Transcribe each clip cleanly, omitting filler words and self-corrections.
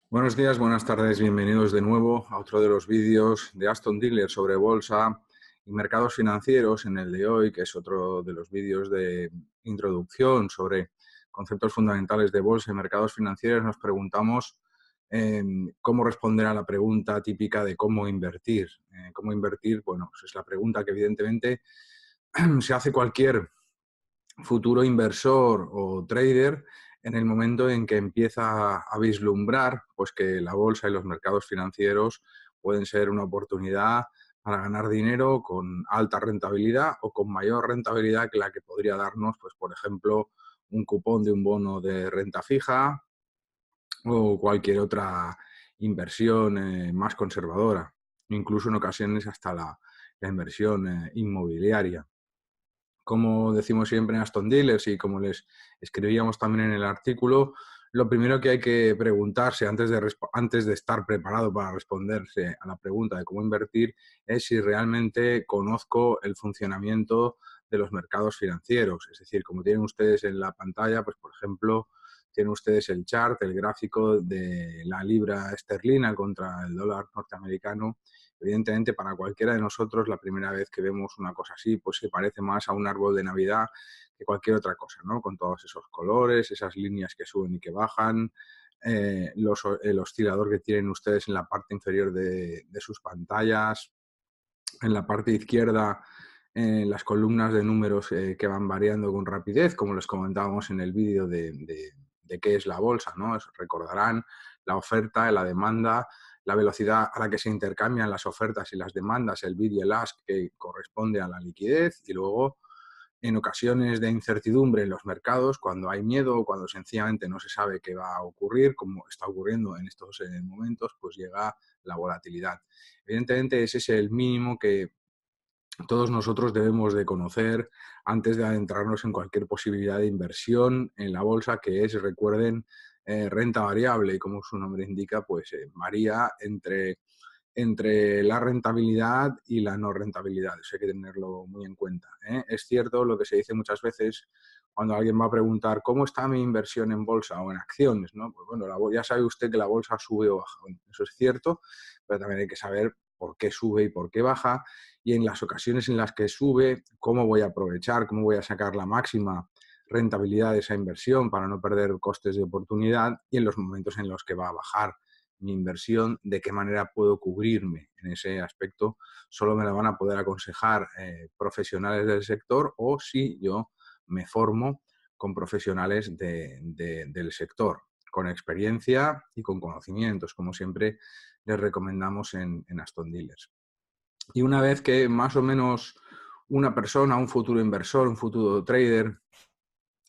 Buenos días, buenas tardes, bienvenidos de nuevo a otro de los vídeos de Aston Dealer sobre bolsa y mercados financieros. En el de hoy, que es otro de los vídeos de introducción sobre conceptos fundamentales de bolsa y mercados financieros, nos preguntamos cómo responder a la pregunta típica de cómo invertir. ¿Cómo invertir? Bueno, pues es la pregunta que evidentemente se hace cualquier futuro inversor o trader en el momento en que empieza a vislumbrar pues, que la bolsa y los mercados financieros pueden ser una oportunidad para ganar dinero con alta rentabilidad o con mayor rentabilidad que la que podría darnos, pues, por ejemplo, un cupón de un bono de renta fija o cualquier otra inversión más conservadora, incluso en ocasiones hasta la inversión inmobiliaria. Como decimos siempre en Aston Dealers y como les escribíamos también en el artículo, lo primero que hay que preguntarse antes de estar preparado para responderse a la pregunta de cómo invertir es si realmente conozco el funcionamiento de los mercados financieros. Es decir, como tienen ustedes en la pantalla, pues por ejemplo, tienen ustedes el chart, el gráfico de la libra esterlina contra el dólar norteamericano. Evidentemente, para cualquiera de nosotros, la primera vez que vemos una cosa así, pues se parece más a un árbol de Navidad que cualquier otra cosa, ¿no? Con todos esos colores, esas líneas que suben y que bajan, el oscilador que tienen ustedes en la parte inferior de sus pantallas, en la parte izquierda, las columnas de números que van variando con rapidez, como les comentábamos en el vídeo de qué es la bolsa, ¿no? Recordarán la oferta, la demanda, la velocidad a la que se intercambian las ofertas y las demandas, el bid y el ask, que corresponde a la liquidez, y luego en ocasiones de incertidumbre en los mercados, cuando hay miedo o cuando sencillamente no se sabe qué va a ocurrir, como está ocurriendo en estos momentos, pues llega la volatilidad. Evidentemente ese es el mínimo que todos nosotros debemos de conocer antes de adentrarnos en cualquier posibilidad de inversión en la bolsa, que es, recuerden, renta variable, y como su nombre indica, pues varía entre la rentabilidad y la no rentabilidad. Eso hay que tenerlo muy en cuenta, ¿eh? Es cierto lo que se dice muchas veces cuando alguien va a preguntar ¿cómo está mi inversión en bolsa o en acciones? ¿No? Pues bueno, ya sabe usted que la bolsa sube o baja. Bueno, eso es cierto, pero también hay que saber por qué sube y por qué baja, y en las ocasiones en las que sube, cómo voy a aprovechar, cómo voy a sacar la máxima rentabilidad de esa inversión para no perder costes de oportunidad, y en los momentos en los que va a bajar mi inversión, de qué manera puedo cubrirme en ese aspecto. Solo me la van a poder aconsejar profesionales del sector, o si yo me formo con profesionales del sector, con experiencia y con conocimientos, como siempre les recomendamos en Aston Dealers. Y una vez que más o menos una persona, un futuro inversor, un futuro trader,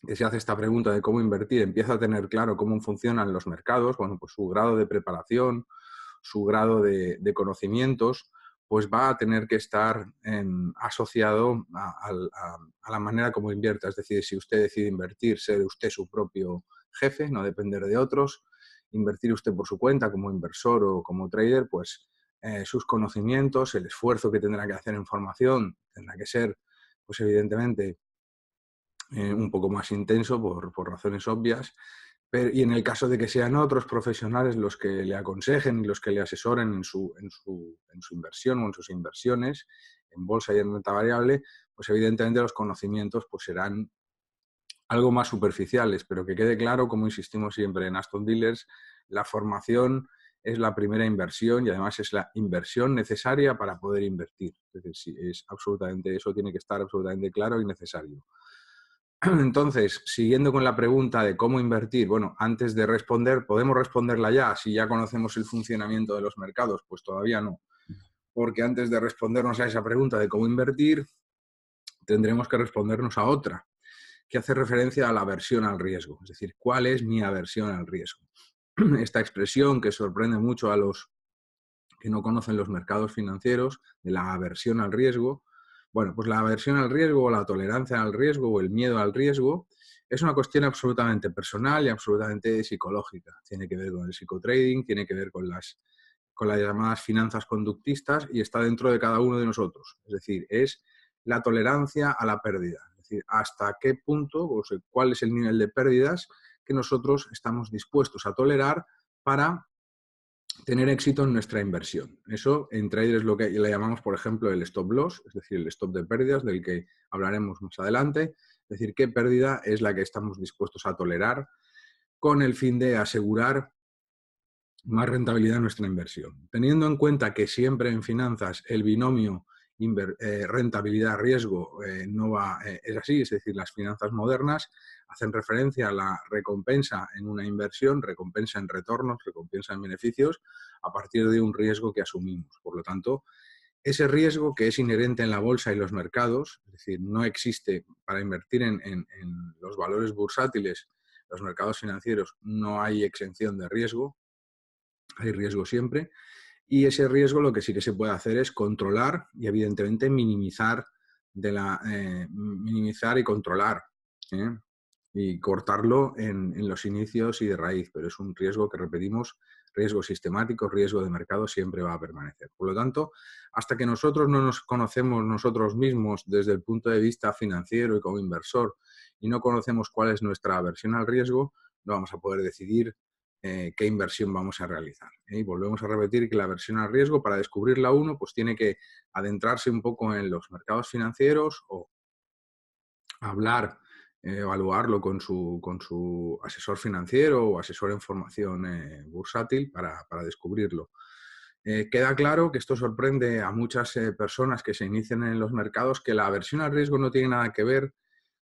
que se hace esta pregunta de cómo invertir, empieza a tener claro cómo funcionan los mercados, bueno, pues su grado de preparación, su grado de conocimientos, pues va a tener que estar asociado a la manera como invierta. Es decir, si usted decide invertir, ser usted su propio jefe, no depender de otros, invertir usted por su cuenta como inversor o como trader, pues sus conocimientos, el esfuerzo que tendrá que hacer en formación tendrá que ser, pues evidentemente, un poco más intenso por razones obvias, pero, y en el caso de que sean otros profesionales los que le aconsejen y los que le asesoren en su inversión o en sus inversiones, en bolsa y en renta variable, pues evidentemente los conocimientos pues serán algo más superficiales, pero que quede claro, como insistimos siempre en Aston Dealers, la formación es la primera inversión y además es la inversión necesaria para poder invertir. Es decir, sí, eso tiene que estar absolutamente claro y necesario. Entonces, siguiendo con la pregunta de cómo invertir, bueno, antes de responder, ¿podemos responderla ya? Si ya conocemos el funcionamiento de los mercados, pues todavía no. Porque antes de respondernos a esa pregunta de cómo invertir, tendremos que respondernos a otra, que hace referencia a la aversión al riesgo. Es decir, ¿cuál es mi aversión al riesgo? Esta expresión que sorprende mucho a los que no conocen los mercados financieros, de la aversión al riesgo. Bueno, pues la aversión al riesgo o la tolerancia al riesgo o el miedo al riesgo es una cuestión absolutamente personal y absolutamente psicológica. Tiene que ver con el psicotrading, tiene que ver con las llamadas finanzas conductistas y está dentro de cada uno de nosotros. Es decir, es la tolerancia a la pérdida. Es decir, hasta qué punto, o sea, cuál es el nivel de pérdidas que nosotros estamos dispuestos a tolerar para tener éxito en nuestra inversión. Eso en trader es lo que le llamamos, por ejemplo, el stop loss, es decir, el stop de pérdidas, del que hablaremos más adelante. Es decir, qué pérdida es la que estamos dispuestos a tolerar con el fin de asegurar más rentabilidad en nuestra inversión. Teniendo en cuenta que siempre en finanzas el binomio rentabilidad-riesgo es así, es decir, las finanzas modernas hacen referencia a la recompensa en una inversión, recompensa en retornos, recompensa en beneficios, a partir de un riesgo que asumimos. Por lo tanto, ese riesgo que es inherente en la bolsa y los mercados, es decir, no existe para invertir en los valores bursátiles, los mercados financieros, no hay exención de riesgo, hay riesgo siempre, y ese riesgo lo que sí que se puede hacer es controlar y evidentemente minimizar y controlar, ¿eh? Y cortarlo en los inicios y de raíz, pero es un riesgo que repetimos, riesgo sistemático, riesgo de mercado siempre va a permanecer. Por lo tanto, hasta que nosotros no nos conocemos nosotros mismos desde el punto de vista financiero y como inversor y no conocemos cuál es nuestra aversión al riesgo, no vamos a poder decidir qué inversión vamos a realizar. Y volvemos a repetir que la aversión al riesgo, para descubrirla uno, pues tiene que adentrarse un poco en los mercados financieros o hablar, evaluarlo con su asesor financiero o asesor en formación bursátil para descubrirlo. Queda claro que esto sorprende a muchas personas que se inician en los mercados, que la aversión al riesgo no tiene nada que ver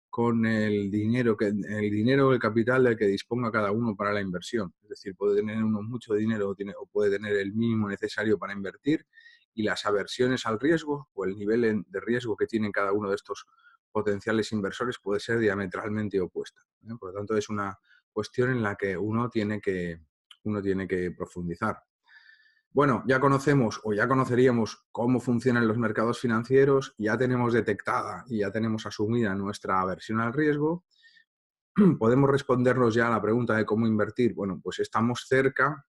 con el dinero o el capital del que disponga cada uno para la inversión. Es decir, puede tener uno mucho dinero o puede tener el mínimo necesario para invertir, y las aversiones al riesgo o el nivel de riesgo que tienen cada uno de estos potenciales inversores puede ser diametralmente opuesta, ¿eh? Por lo tanto, es una cuestión en la que uno tiene que profundizar. Bueno, ya conocemos o ya conoceríamos cómo funcionan los mercados financieros, ya tenemos detectada y ya tenemos asumida nuestra aversión al riesgo. Podemos respondernos ya a la pregunta de cómo invertir. Bueno, pues estamos cerca,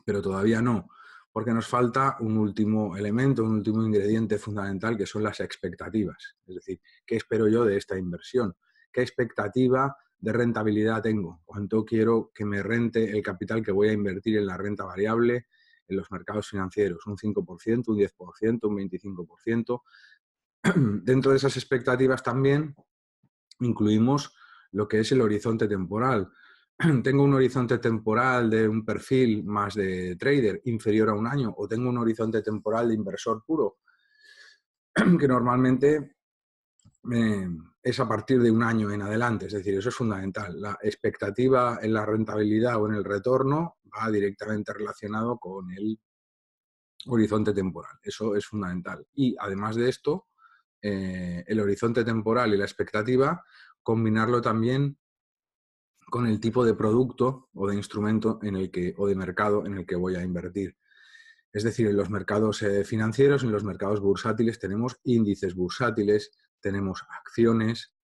pero todavía no, porque nos falta un último elemento, un último ingrediente fundamental, que son las expectativas. Es decir, ¿qué espero yo de esta inversión? ¿Qué expectativa de rentabilidad tengo? ¿Cuánto quiero que me rente el capital que voy a invertir en la renta variable en los mercados financieros? ¿Un 5%, un 10%, un 25%? Dentro de esas expectativas también incluimos lo que es el horizonte temporal. ¿Tengo un horizonte temporal de un perfil más de trader inferior a un año, o tengo un horizonte temporal de inversor puro, que normalmente es a partir de un año en adelante? Es decir, eso es fundamental. La expectativa en la rentabilidad o en el retorno va directamente relacionado con el horizonte temporal. Eso es fundamental. Y además de esto, el horizonte temporal y la expectativa, combinarlo también con el tipo de producto o de instrumento o de mercado en el que voy a invertir. Es decir, en los mercados financieros, en los mercados bursátiles, tenemos índices bursátiles, tenemos acciones,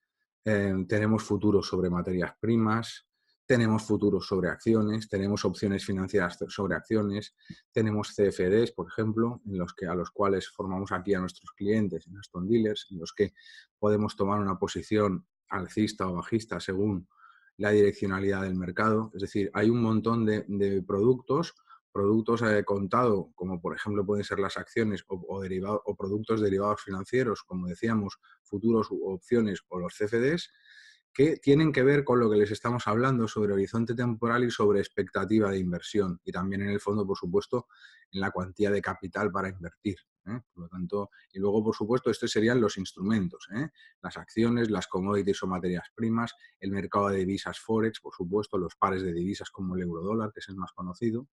tenemos futuros sobre materias primas, tenemos futuros sobre acciones, tenemos opciones financieras sobre acciones, tenemos CFDs, por ejemplo, a los cuales formamos aquí a nuestros clientes en Aston Dealers, en los que podemos tomar una posición alcista o bajista según la direccionalidad del mercado. Es decir, hay un montón de productos contado, como por ejemplo pueden ser las acciones o productos derivados financieros, como decíamos, futuros u opciones o los CFDs, que tienen que ver con lo que les estamos hablando sobre horizonte temporal y sobre expectativa de inversión, y también en el fondo, por supuesto, en la cuantía de capital para invertir, ¿eh? Por lo tanto, y luego, por supuesto, estos serían los instrumentos, ¿eh? Las acciones, las commodities o materias primas, el mercado de divisas Forex, por supuesto, los pares de divisas como el euro-dólar, que es el más conocido.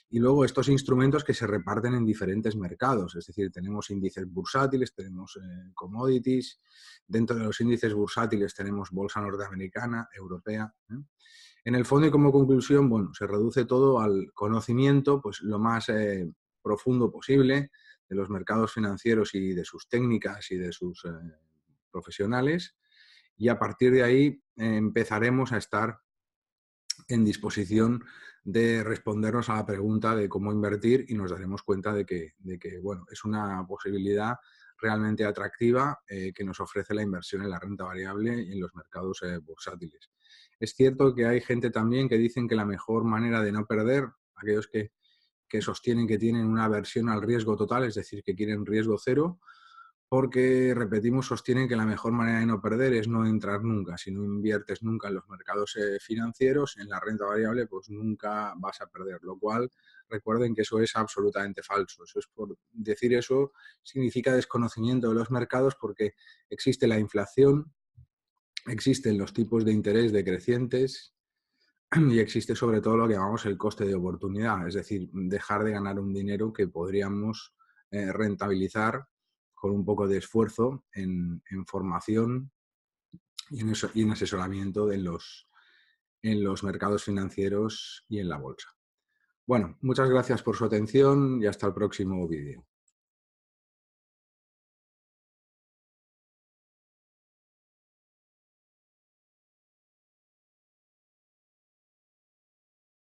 Y luego estos instrumentos que se reparten en diferentes mercados, es decir, tenemos índices bursátiles, tenemos commodities, dentro de los índices bursátiles tenemos bolsa norteamericana, europea, ¿eh? En el fondo, y como conclusión, bueno, se reduce todo al conocimiento, pues lo más profundo posible de los mercados financieros y de sus técnicas y de sus profesionales, y a partir de ahí empezaremos a estar en disposición de respondernos a la pregunta de cómo invertir, y nos daremos cuenta de que bueno, es una posibilidad realmente atractiva que nos ofrece la inversión en la renta variable y en los mercados bursátiles. Es cierto que hay gente también que dicen que la mejor manera de no perder, aquellos que que sostienen que tienen una aversión al riesgo total, es decir, que quieren riesgo cero, porque, repetimos, sostienen que la mejor manera de no perder es no entrar nunca. Si no inviertes nunca en los mercados financieros, en la renta variable, pues nunca vas a perder. Lo cual, recuerden que eso es absolutamente falso. Eso es por decir eso, significa desconocimiento de los mercados porque existe la inflación, existen los tipos de interés decrecientes y existe sobre todo lo que llamamos el coste de oportunidad, es decir, dejar de ganar un dinero que podríamos rentabilizar con un poco de esfuerzo en formación y en asesoramiento en los mercados financieros y en la bolsa. Bueno, muchas gracias por su atención y hasta el próximo vídeo.